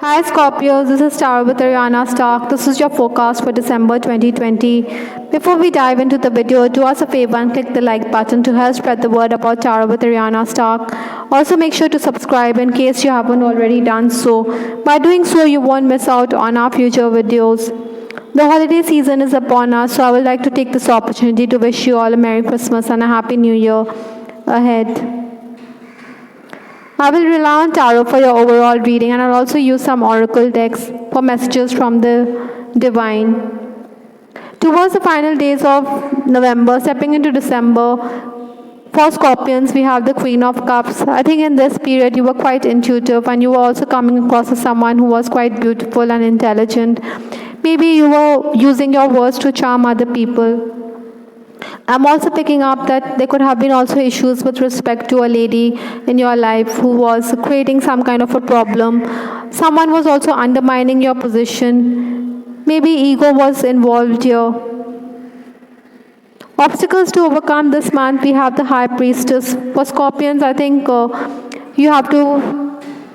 Hi Scorpios, this is Tara with Ariana Stark. This is your forecast for December 2020. Before we dive into the video, do us a favor and click the like button to help spread the word about Tara with Ariana Stark. Also, make sure to subscribe in case you haven't already done so. By doing so, you won't miss out on our future videos. The holiday season is upon us, so I would like to take this opportunity to wish you all a Merry Christmas and a Happy New Year ahead. I will rely on tarot for your overall reading, and I'll also use some oracle decks for messages from the divine. Towards the final days of November, stepping into December, for Scorpions, we have the Queen of Cups. I think in this period you were quite intuitive and you were also coming across as someone who was quite beautiful and intelligent. Maybe you were using your words to charm other people. I'm also picking up that there could have been also issues with respect to a lady in your life who was creating some kind of a problem. Someone was also undermining your position. Maybe ego was involved here. Obstacles to overcome this month, we have the High Priestess. For Scorpions, I think you have to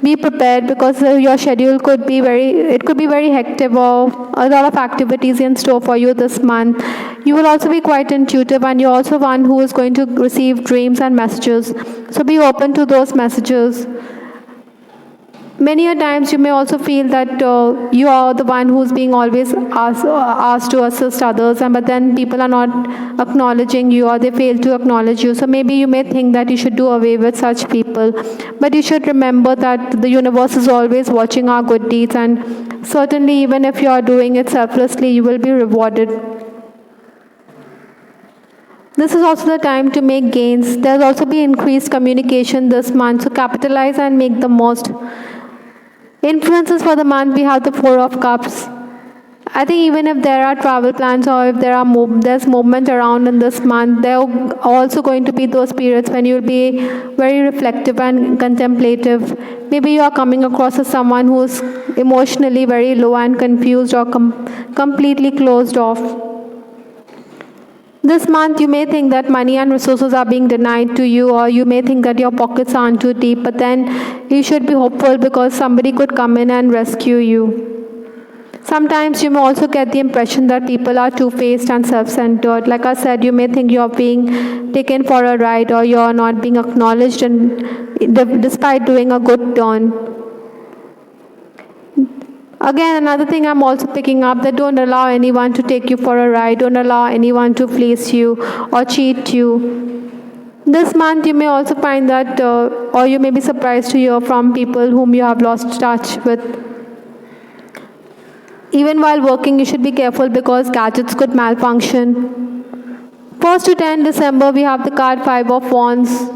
be prepared because your schedule could be very hectic or a lot of activities in store for you this month. You will also be quite intuitive and you're also one who is going to receive dreams and messages. So be open to those messages. Many a times you may also feel that you are the one who's being always asked to assist others, but then people are not acknowledging you or they fail to acknowledge you. So maybe you may think that you should do away with such people. But you should remember that the universe is always watching our good deeds, and certainly even if you are doing it selflessly, you will be rewarded. This is also the time to make gains. There'll also be increased communication this month, so capitalize and make the most. Influences for the month, we have the Four of Cups. I think even if there are travel plans or if there's movement around in this month, there are also going to be those periods when you'll be very reflective and contemplative. Maybe you are coming across as someone who's emotionally very low and confused or completely closed off. This month, you may think that money and resources are being denied to you, or you may think that your pockets aren't too deep, but then you should be hopeful because somebody could come in and rescue you. Sometimes you may also get the impression that people are two-faced and self-centered. Like I said, you may think you're being taken for a ride or you're not being acknowledged despite doing a good turn. Again, another thing I'm also picking up, that don't allow anyone to take you for a ride, don't allow anyone to fleece you or cheat you. This month you may also find that, or you may be surprised to hear from people whom you have lost touch with. Even while working, you should be careful because gadgets could malfunction. 1st to 10 December, we have the card 5 of Wands.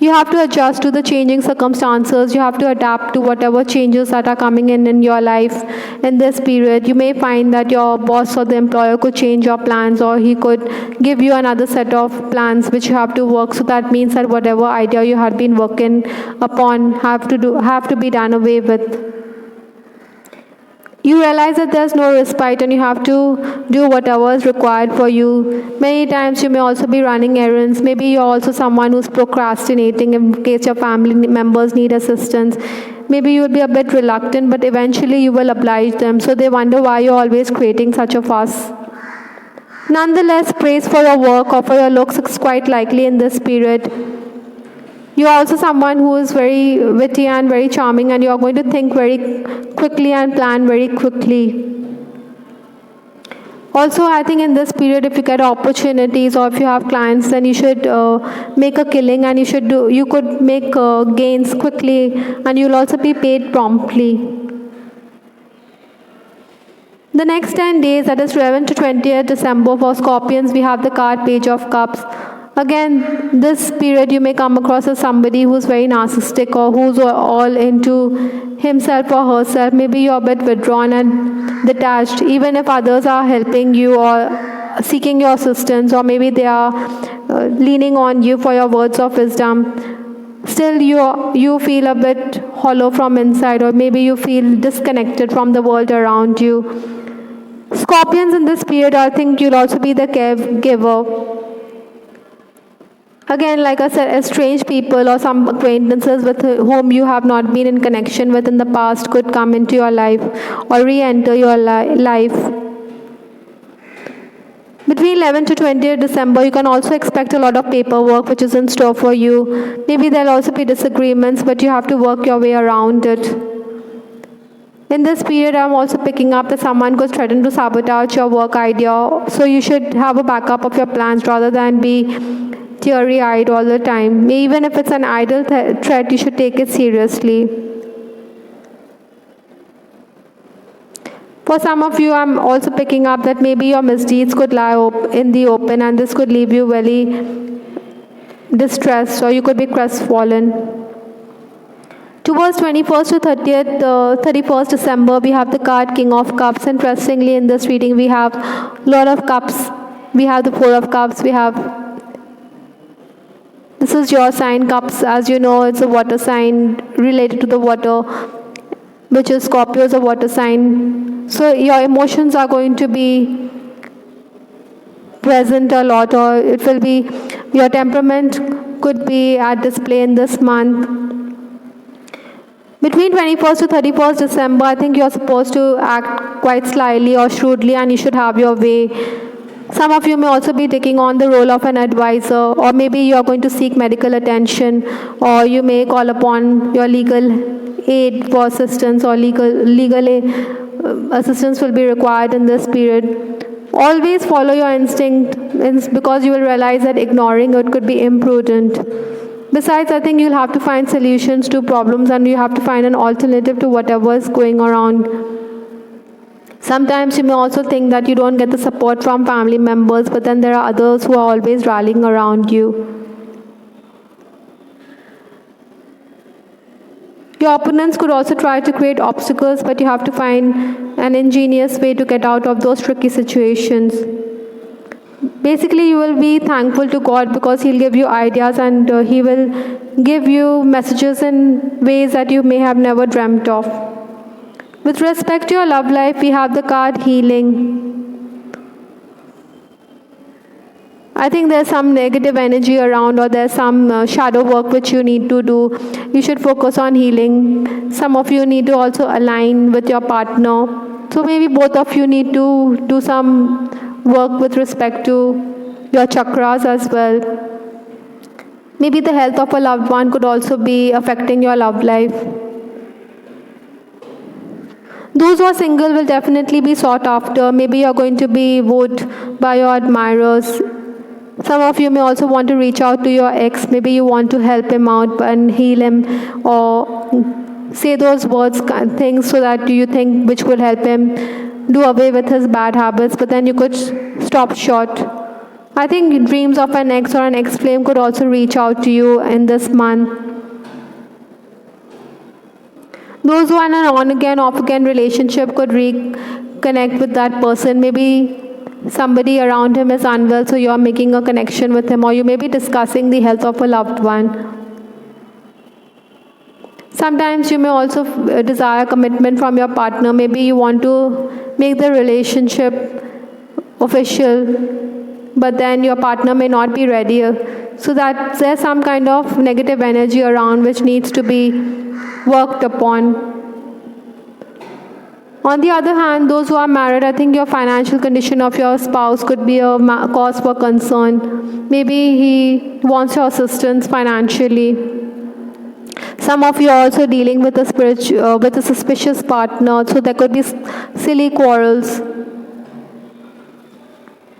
You have to adjust to the changing circumstances. You have to adapt to whatever changes that are coming in your life in this period. You may find that your boss or the employer could change your plans, or he could give you another set of plans which you have to work. So that means that whatever idea you had been working upon have to be done away with. You realize that there's no respite and you have to do whatever is required for you. Many times you may also be running errands. Maybe you're also someone who's procrastinating in case your family members need assistance. Maybe you'll be a bit reluctant, but eventually you will oblige them. So they wonder why you're always creating such a fuss. Nonetheless, praise for your work or for your looks is quite likely in this period. You are also someone who is very witty and very charming, and you are going to think very quickly and plan very quickly. Also, I think in this period, if you get opportunities or if you have clients, then you should make a killing, and you could make gains quickly, and you'll also be paid promptly. The next 10 days, that is 11th to 20th December, for Scorpions, we have the card Page of Cups. Again, this period you may come across as somebody who's very narcissistic or who's all into himself or herself. Maybe you're a bit withdrawn and detached, even if others are helping you or seeking your assistance, or maybe they are leaning on you for your words of wisdom. Still, you feel a bit hollow from inside, or maybe you feel disconnected from the world around you. Scorpions, in this period, I think you'll also be the caregiver. Again, like I said, estranged people or some acquaintances with whom you have not been in connection with in the past could come into your life or re-enter your life. Between 11th to 20th December, you can also expect a lot of paperwork which is in store for you. Maybe there'll also be disagreements, but you have to work your way around it. In this period, I'm also picking up that someone could threaten to sabotage your work idea, so you should have a backup of your plans rather than be teary-eyed all the time. Even if it's an idle threat, you should take it seriously. For some of you, I'm also picking up that maybe your misdeeds could lie in the open, and this could leave you very distressed, or you could be crestfallen. Towards 21st to 31st December, we have the card King of Cups. Interestingly, in this reading, we have Lord of Cups, we have the Four of Cups, we have... This is your sign, Cups. As you know, it's a water sign related to the water, which is Scorpio is a water sign. So your emotions are going to be present a lot, or it will be, your temperament could be at display in this month. Between 21st to 31st December, I think you're supposed to act quite slyly or shrewdly, and you should have your way. Some of you may also be taking on the role of an advisor, or maybe you are going to seek medical attention, or you may call upon your legal aid for assistance, or legal assistance will be required in this period. Always follow your instinct, because you will realize that ignoring it could be imprudent. Besides, I think you'll have to find solutions to problems, and you have to find an alternative to whatever is going around. Sometimes you may also think that you don't get the support from family members, but then there are others who are always rallying around you. Your opponents could also try to create obstacles, but you have to find an ingenious way to get out of those tricky situations. Basically, you will be thankful to God because He'll give you ideas, and He will give you messages in ways that you may have never dreamt of. With respect to your love life, we have the card Healing. I think there's some negative energy around, or there's some shadow work which you need to do. You should focus on healing. Some of you need to also align with your partner. So maybe both of you need to do some work with respect to your chakras as well. Maybe the health of a loved one could also be affecting your love life. Those who are single will definitely be sought after. Maybe you're going to be wooed by your admirers. Some of you may also want to reach out to your ex. Maybe you want to help him out and heal him, or say those words, things so that you think which will help him do away with his bad habits, but then you could stop short. I think dreams of an ex or an ex-flame could also reach out to you in this month. Those who are in an on-again, off-again relationship could reconnect with that person. Maybe somebody around him is unwell, so you are making a connection with him, or you may be discussing the health of a loved one. Sometimes you may also desire commitment from your partner. Maybe you want to make the relationship official, but then your partner may not be ready. So that there's some kind of negative energy around which needs to be worked upon. On the other hand, those who are married, I think your financial condition of your spouse could be a cause for concern. Maybe he wants your assistance financially. Some of you are also dealing with a suspicious partner, so there could be silly quarrels.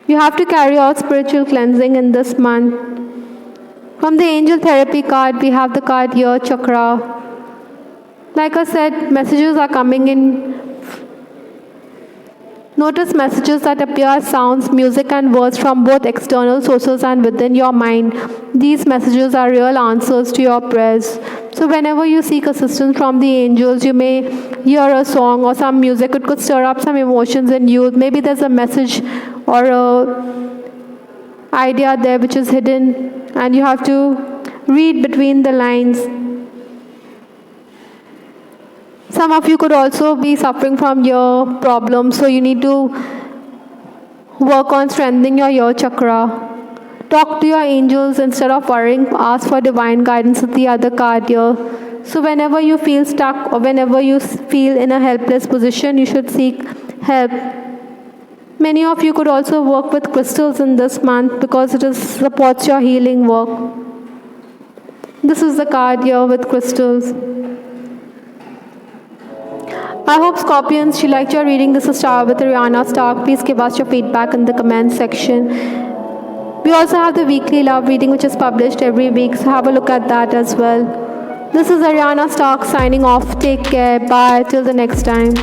You have to carry out spiritual cleansing in this month. From the angel therapy card, we have the card Ear Chakra. Like I said, messages are coming in. Notice messages that appear as sounds, music, and words from both external sources and within your mind. These messages are real answers to your prayers. So whenever you seek assistance from the angels, you may hear a song or some music. It could stir up some emotions in you. Maybe there's a message or an idea there which is hidden, and you have to read between the lines. Some of you could also be suffering from ear problems, so you need to work on strengthening your ear chakra. Talk to your angels instead of worrying. Ask for divine guidance with the other card here. So whenever you feel stuck or whenever you feel in a helpless position, you should seek help. Many of you could also work with crystals in this month because it supports your healing work. This is the card here with crystals. I hope Scorpions, you liked your reading. This is Star with Ariana Stark. Please give us your feedback in the comment section. We also have the weekly love reading which is published every week, so have a look at that as well. This is Ariana Stark signing off. Take care. Bye. Till the next time.